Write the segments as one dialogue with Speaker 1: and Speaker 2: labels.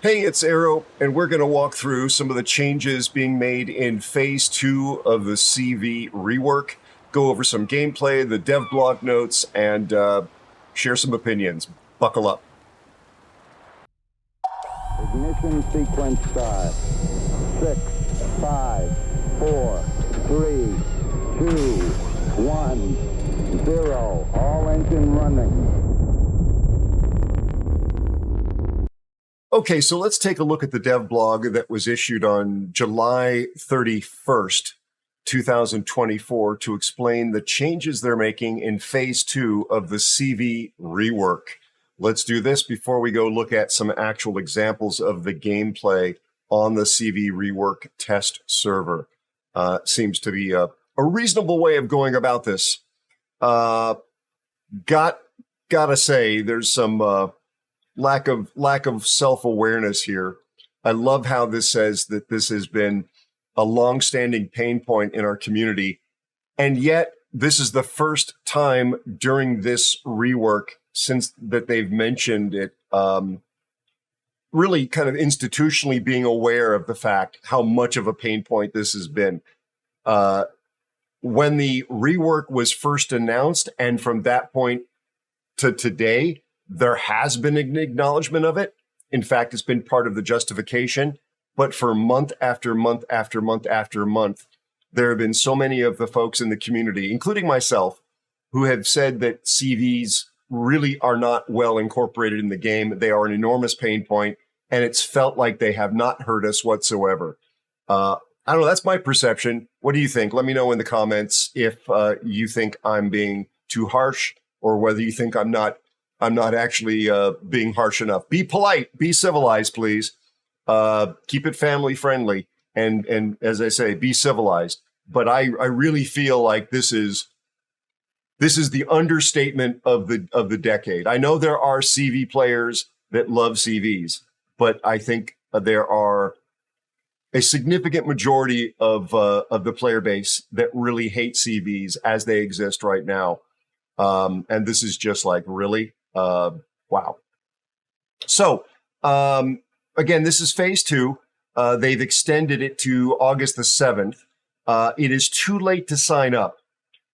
Speaker 1: Hey, it's Aero, and we're going to walk through some of the changes being made in Phase 2 of the CV rework, go over some gameplay, the dev blog notes, and share some opinions. Buckle up.
Speaker 2: Ignition sequence start. 6, 5, 4, 3, 2, 1, 0. All engine running.
Speaker 1: Okay, so let's take a look at the dev blog that was issued on July 31st, 2024 to explain the changes they're making in Phase 2 of the CV rework. Let's do this before we go look at some actual examples of the gameplay on the CV rework test server. Seems to be a reasonable way of going about this. Gotta say, there's some lack of self-awareness here. I love how this says that this has been a long-standing pain point in our community, and yet this is the first time during this rework since that they've mentioned it, really kind of institutionally being aware of the fact how much of a pain point this has been. When the rework was first announced, and from that point to today, there has been an acknowledgement of it. In fact, it's been part of the justification. But for month after month after month after month, there have been so many of the folks in the community, including myself, who have said that CVs really are not well incorporated in the game. They are an enormous pain point, and it's felt like they have not hurt us whatsoever. I don't know. That's my perception. What do you think? Let me know in the comments if you think I'm being too harsh, or whether you think I'm not actually being harsh enough. Be polite, be civilized, please. Keep it family friendly, and as I say, be civilized. But I really feel like this is the understatement of the decade. I know there are CV players that love CVs, but I think there are a significant majority of the player base that really hate CVs as they exist right now. And this is just like, really? Wow. So, again, this is Phase 2. They've extended it to August the 7th. It is too late to sign up.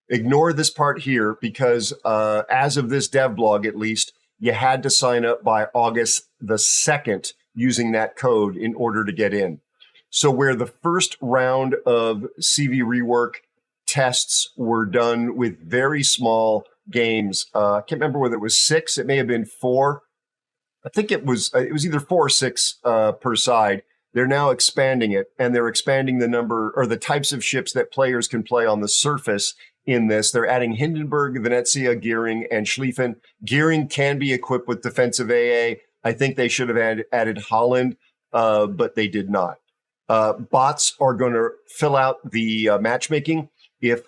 Speaker 1: Ignore this part here because as of this dev blog, at least, you had to sign up by August the 2nd using that code in order to get in. So where the first round of CV rework tests were done with very small games. I can't remember whether it was 6. It may have been 4. I think it was either 4 or 6 per side. They're now expanding it, and they're expanding the number or the types of ships that players can play on the surface in this. They're adding Hindenburg, Venezia, Gearing, and Schlieffen. Gearing can be equipped with defensive AA. I think they should have added Holland, but they did not. Bots are going to fill out the matchmaking if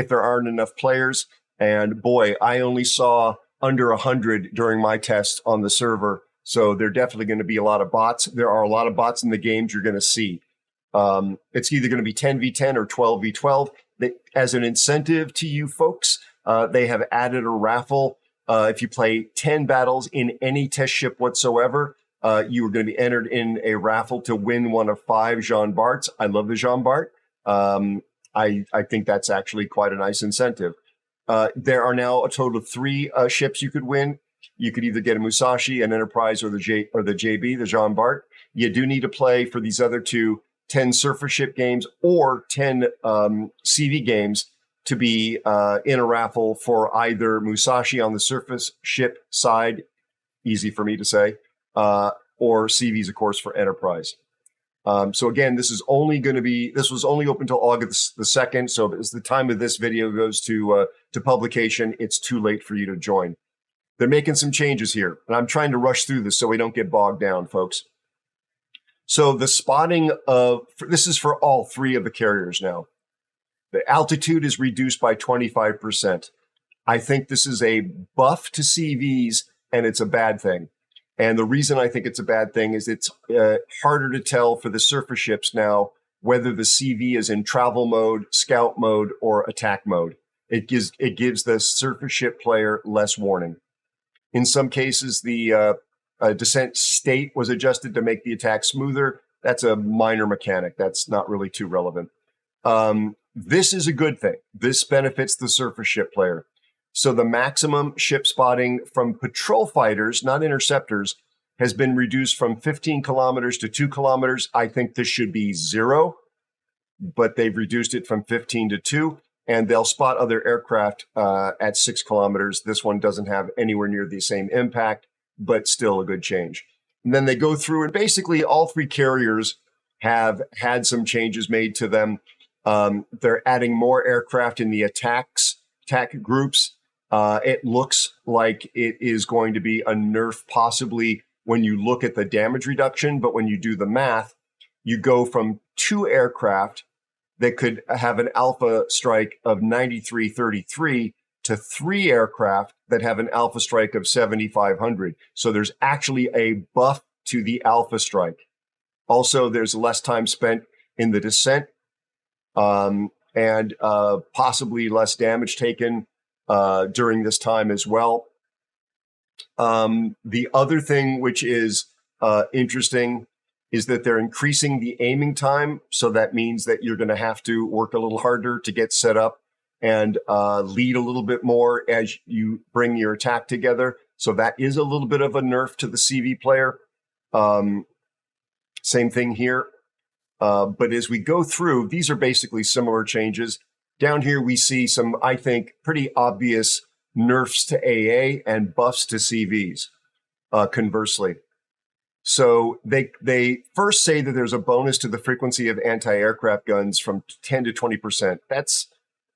Speaker 1: there aren't enough players. And boy, I only saw under 100 during my tests on the server. So there are definitely going to be a lot of bots. There are a lot of bots in the games you're going to see. It's either going to be 10v10 or 12v12. As an incentive to you folks, they have added a raffle. If you play 10 battles in any test ship whatsoever, you are going to be entered in a raffle to win one of 5 Jean Barts. I love the Jean Bart. I think that's actually quite a nice incentive. There are now a total of 3 ships you could win. You could either get a Musashi, an Enterprise, or the JB, the Jean Bart. You do need to play for these other 2, 10 surface ship games or 10 CV games to be in a raffle for either Musashi on the surface ship side, easy for me to say, or CVs, of course, for Enterprise. So again, this was only open till August the 2nd. So as the time of this video goes to publication, it's too late for you to join. They're making some changes here, and I'm trying to rush through this so we don't get bogged down, folks. So the spotting this is for all 3 of the carriers now. The altitude is reduced by 25%. I think this is a buff to CVs, and it's a bad thing. And the reason I think it's a bad thing is it's harder to tell for the surface ships now whether the CV is in travel mode, scout mode, or attack mode. It gives the surface ship player less warning. In some cases, the descent state was adjusted to make the attack smoother. That's a minor mechanic. That's not really too relevant. This is a good thing. This benefits the surface ship player. So the maximum ship spotting from patrol fighters, not interceptors, has been reduced from 15 kilometers to 2 kilometers. I think this should be 0, but they've reduced it from 15 to 2, and they'll spot other aircraft at 6 kilometers. This one doesn't have anywhere near the same impact, but still a good change. And then they go through, and basically all 3 carriers have had some changes made to them. They're adding more aircraft in the attack groups. It looks like it is going to be a nerf possibly when you look at the damage reduction, but when you do the math, you go from 2 aircraft that could have an alpha strike of 9333 to 3 aircraft that have an alpha strike of 7500. So there's actually a buff to the alpha strike. Also, there's less time spent in the descent, and possibly less damage taken during this time as well. The other thing which is interesting is that they're increasing the aiming time. So that means that you're going to have to work a little harder to get set up and lead a little bit more as you bring your attack together. So that is a little bit of a nerf to the CV player. Same thing here. But as we go through, these are basically similar changes. Down here, we see some, I think, pretty obvious nerfs to AA and buffs to CVs, conversely. So they first say that there's a bonus to the frequency of anti-aircraft guns from 10 to 20%. That's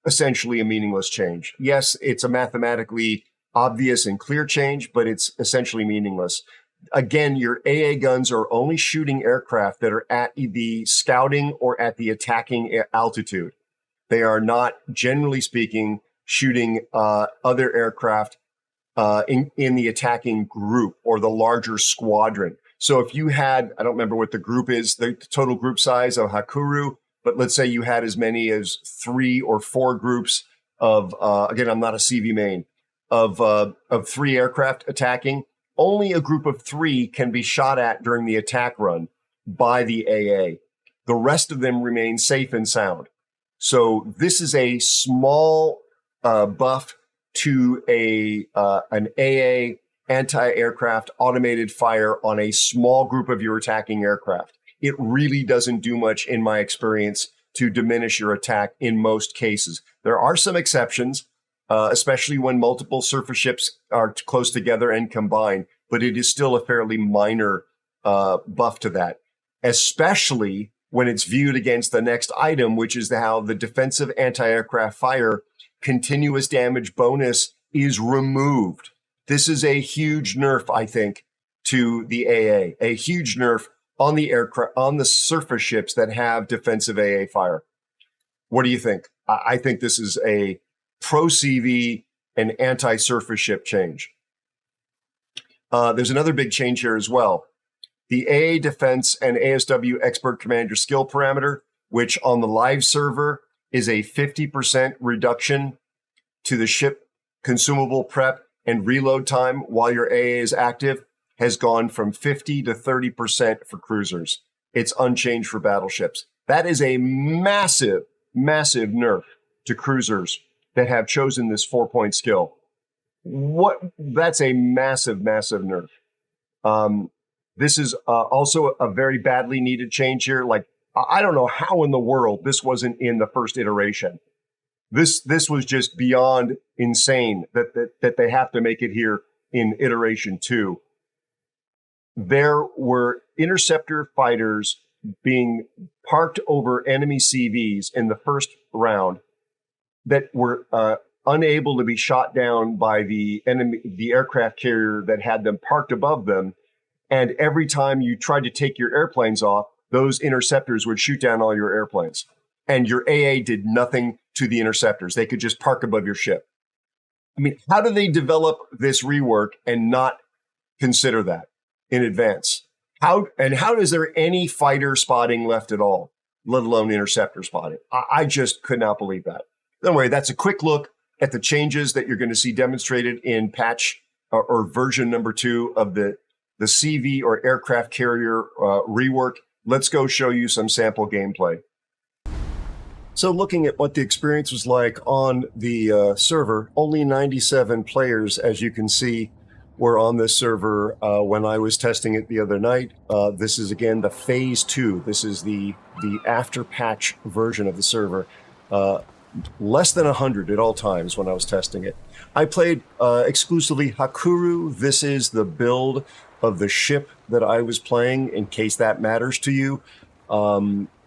Speaker 1: essentially a meaningless change. Yes, it's a mathematically obvious and clear change, but it's essentially meaningless. Again, your AA guns are only shooting aircraft that are at the scouting or at the attacking altitude. They are not, generally speaking, shooting other aircraft in the attacking group or the larger squadron. So if you had, I don't remember what the group is, the total group size of Hakuru, but let's say you had as many as 3 or 4 groups of, again, I'm not a CV main, of 3 aircraft attacking. Only a group of 3 can be shot at during the attack run by the AA. The rest of them remain safe and sound. So this is a small buff to an AA anti-aircraft automated fire on a small group of your attacking aircraft. It really doesn't do much, in my experience, to diminish your attack in most cases. There are some exceptions, especially when multiple surface ships are close together and combine, but it is still a fairly minor buff to that, especially when it's viewed against the next item, which is how the defensive anti-aircraft fire continuous damage bonus is removed. This is a huge nerf, I think, to the AA, a huge nerf on the aircraft, on the surface ships that have defensive AA fire. What do you think? I think this is a pro-CV and anti-surface ship change. There's another big change here as well. The AA Defense and ASW Expert Commander Skill Parameter, which on the live server is a 50% reduction to the ship consumable prep and reload time while your AA is active, has gone from 50 to 30% for cruisers. It's unchanged for battleships. That is a massive, massive nerf to cruisers that have chosen this 4-point skill. That's a massive, massive nerf. This is also a very badly needed change here. Like, I don't know how in the world this wasn't in the first iteration. This was just beyond insane that they have to make it here in iteration 2. There were interceptor fighters being parked over enemy CVs in the first round that were unable to be shot down by the aircraft carrier that had them parked above them. And every time you tried to take your airplanes off, those interceptors would shoot down all your airplanes. And your AA did nothing to the interceptors. They could just park above your ship. I mean, how do they develop this rework and not consider that in advance? How is there any fighter spotting left at all, let alone interceptor spotting? I just could not believe that. Anyway, that's a quick look at the changes that you're going to see demonstrated in patch or version number 2 of the the CV or aircraft carrier ReWork. Let's go show you some sample gameplay. So looking at what the experience was like on the server, only 97 players, as you can see, were on this server when I was testing it the other night. This is, again, the Phase 2. This is the after-patch version of the server. Less than 100 at all times when I was testing it. I played exclusively Hakuru. This is the build of the ship that I was playing, in case that matters to you.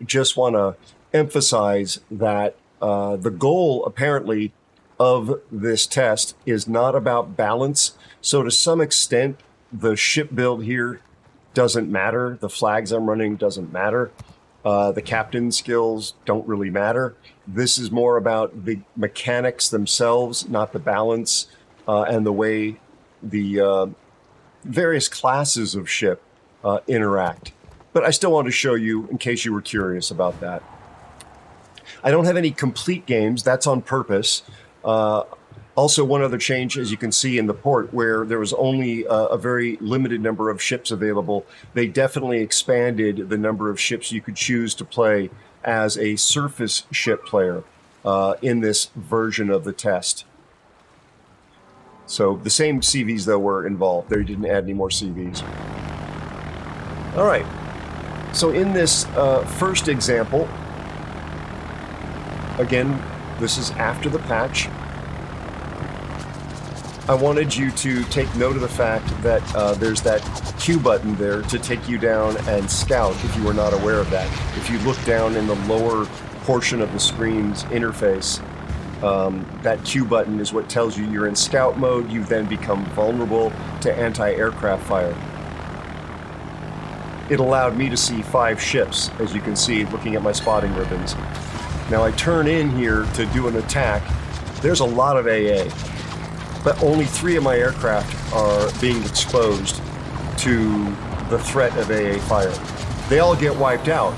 Speaker 1: Just want to emphasize that the goal, apparently, of this test is not about balance. So to some extent, the ship build here doesn't matter. The flags I'm running doesn't matter. The captain skills don't really matter. This is more about the mechanics themselves, not the balance, and the way the various classes of ship interact. But I still want to show you in case you were curious about that. I don't have any complete games. That's on purpose. Also, one other change, as you can see in the port, where there was only a very limited number of ships available, they definitely expanded the number of ships you could choose to play as a surface ship player in this version of the test. So the same CVs, though, were involved. They didn't add any more CVs. All right. So in this first example, again, this is after the patch. I wanted you to take note of the fact that there's that Q button there to take you down and scout if you were not aware of that. If you look down in the lower portion of the screen's interface, that Q button is what tells you you're in scout mode. You then become vulnerable to anti-aircraft fire. It allowed me to see 5 ships, as you can see, looking at my spotting ribbons. Now I turn in here to do an attack. There's a lot of AA, but only 3 of my aircraft are being exposed to the threat of AA fire. They all get wiped out,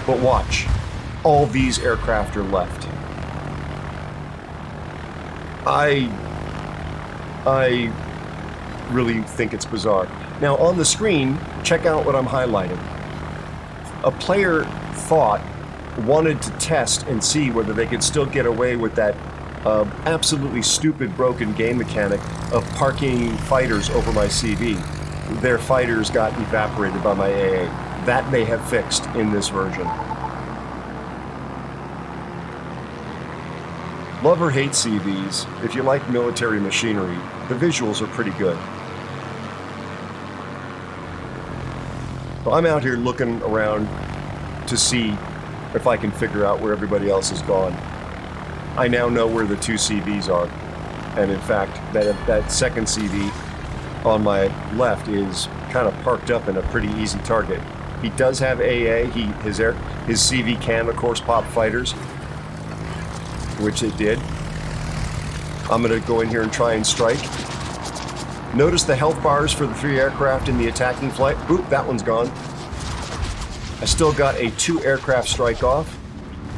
Speaker 1: but watch, all these aircraft are left. I really think it's bizarre. Now on the screen, check out what I'm highlighting. A player wanted to test and see whether they could still get away with that absolutely stupid broken game mechanic of parking fighters over my CV. Their fighters got evaporated by my AA. That they have fixed in this version. Love or hate CVs, if you like military machinery, the visuals are pretty good. So I'm out here looking around to see if I can figure out where everybody else has gone. I now know where the 2 CVs are. And in fact, that second CV on my left is kind of parked up in a pretty easy target. He does have AA. His CV can, of course, pop fighters, which it did. I'm going to go in here and try and strike. Notice the health bars for the 3 aircraft in the attacking flight. Oop, that one's gone. I still got a 2 aircraft strike off.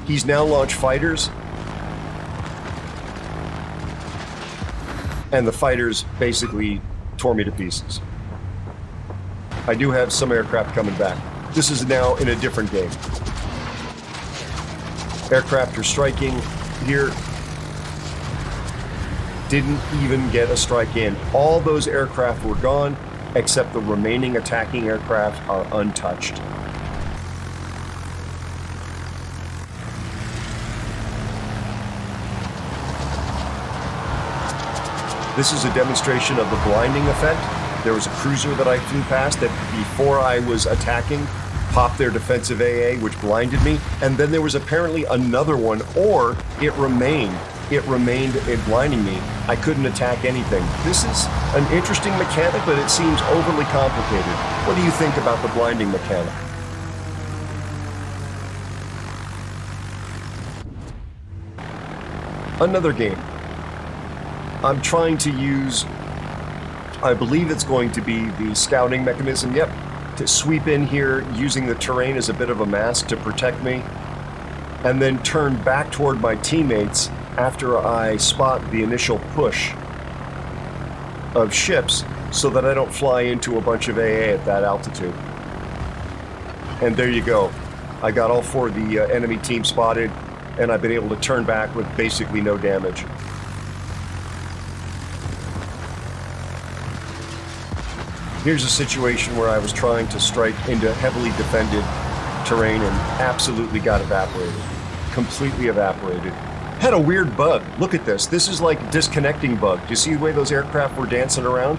Speaker 1: He's now launched fighters. And the fighters basically tore me to pieces. I do have some aircraft coming back. This is now in a different game. Aircraft are striking here. Didn't even get a strike in. All those aircraft were gone, except the remaining attacking aircraft are untouched. This is a demonstration of the blinding effect. There was a cruiser that I flew past that before I was attacking popped their defensive AA, which blinded me. And then there was apparently another one, or it remained in blinding me. I couldn't attack anything. This is an interesting mechanic, but it seems overly complicated. What do you think about the blinding mechanic? Another game. I'm trying to use, I believe it's going to be the scouting mechanism, yep, to sweep in here using the terrain as a bit of a mask to protect me, and then turn back toward my teammates after I spot the initial push of ships so that I don't fly into a bunch of AA at that altitude. And there you go. I got all 4 of the enemy team spotted, and I've been able to turn back with basically no damage. Here's a situation where I was trying to strike into heavily defended terrain and absolutely got evaporated. Completely evaporated. Had a weird bug. Look at this. This is like a disconnecting bug. Do you see the way those aircraft were dancing around?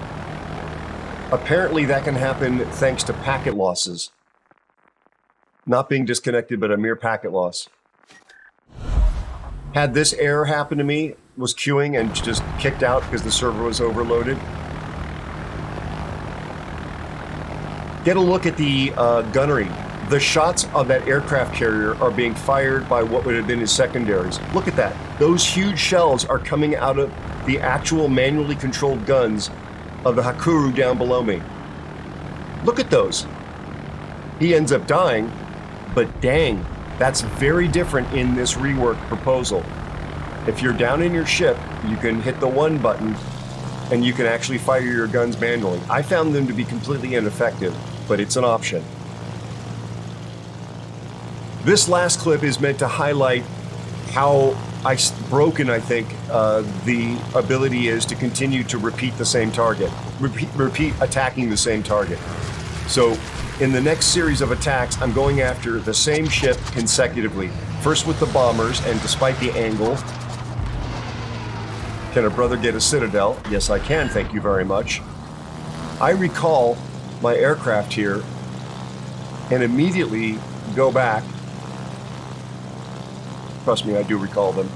Speaker 1: Apparently that can happen thanks to packet losses. Not being disconnected, but a mere packet loss. Had this error happen to me, was queuing and just kicked out because the server was overloaded. Get a look at the gunnery. The shots of that aircraft carrier are being fired by what would have been his secondaries. Look at that. Those huge shells are coming out of the actual manually controlled guns of the Hakuru down below me. Look at those. He ends up dying, but dang, that's very different in this rework proposal. If you're down in your ship, you can hit the 1 button and you can actually fire your guns manually. I found them to be completely ineffective, but it's an option. This last clip is meant to highlight how broken I think the ability is to continue to repeat the same target, repeat attacking the same target. So in the next series of attacks, I'm going after the same ship consecutively. First with the bombers, and despite the angle, can a brother get a Citadel? Yes, I can, thank you very much. I recall my aircraft here and immediately go back. Trust me, I do recall them.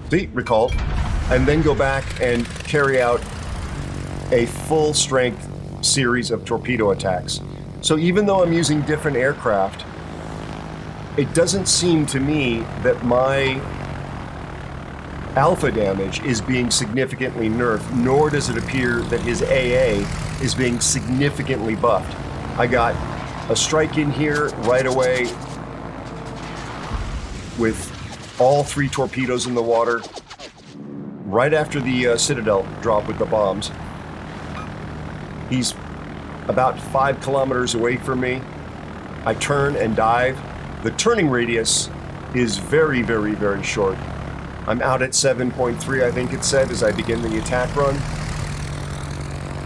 Speaker 1: See, recalled. And then go back and carry out a full strength series of torpedo attacks. So even though I'm using different aircraft, it doesn't seem to me that my alpha damage is being significantly nerfed, nor does it appear that his AA is being significantly buffed. I got a strike in here right away with all 3 torpedoes in the water, right after the Citadel drop with the bombs. He's about 5 kilometers away from me. I turn and dive. The turning radius is very, very, very short. I'm out at 7.3, I think it said, as I begin the attack run.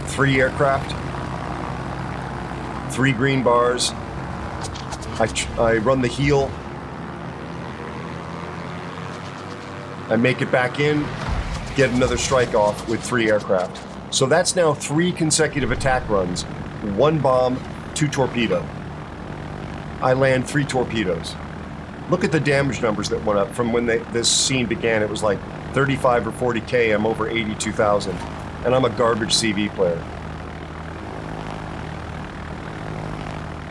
Speaker 1: 3 aircraft, 3 green bars. I run the heel. I make it back in, get another strike off with 3 aircraft. So that's now 3 consecutive attack runs, 1 bomb, 2 torpedo. I land 3 torpedoes. Look at the damage numbers that went up from when this scene began. It was like 35 or 40K, I'm over 82,000. And I'm a garbage CV player.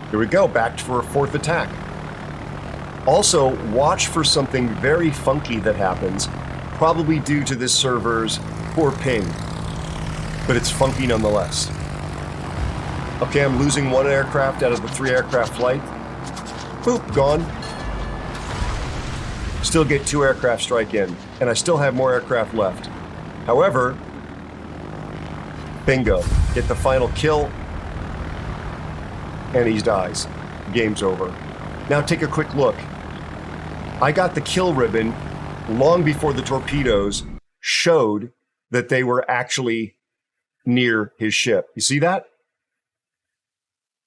Speaker 1: Here we go, back for a 4th attack. Also, watch for something very funky that happens, probably due to this server's poor ping, but it's funky nonetheless. Okay, I'm losing 1 aircraft out of the 3 aircraft flight. Boop, gone. Still get 2 aircraft strike in, and I still have more aircraft left. However, bingo, get the final kill, and he dies. Game's over. Now take a quick look. I got the kill ribbon long before the torpedoes showed that they were actually near his ship. You see that?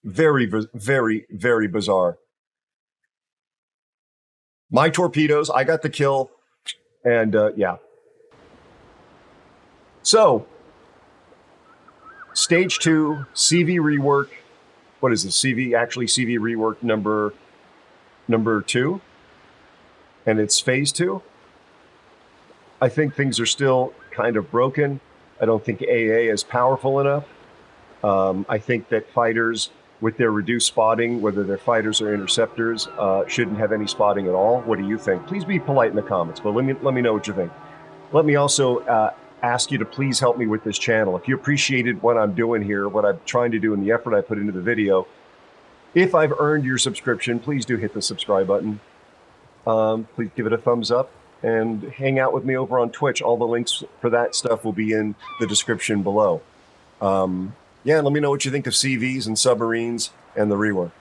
Speaker 1: Very, very, very bizarre. My torpedoes, I got the kill, and yeah. So, stage 2, CV rework. What is this? CV rework number 2, and it's phase 2. I think things are still kind of broken. I don't think AA is powerful enough. I think that fighters with their reduced spotting, whether they're fighters or interceptors, shouldn't have any spotting at all. What do you think? Please be polite in the comments, but let me know what you think. Let me also ask you to please help me with this channel. If you appreciated what I'm doing here, what I'm trying to do, and the effort I put into the video, if I've earned your subscription, please do hit the subscribe button. Please give it a thumbs up and hang out with me over on Twitch. All the links for that stuff will be in the description below. Yeah, let me know what you think of CVs and submarines and the rework.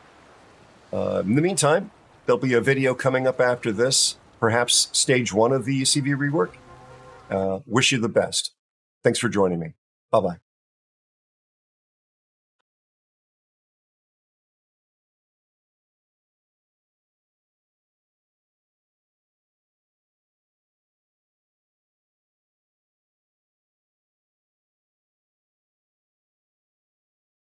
Speaker 1: In the meantime, there'll be a video coming up after this, perhaps stage 1 of the CV rework. Wish you the best. Thanks for joining me. Bye-bye.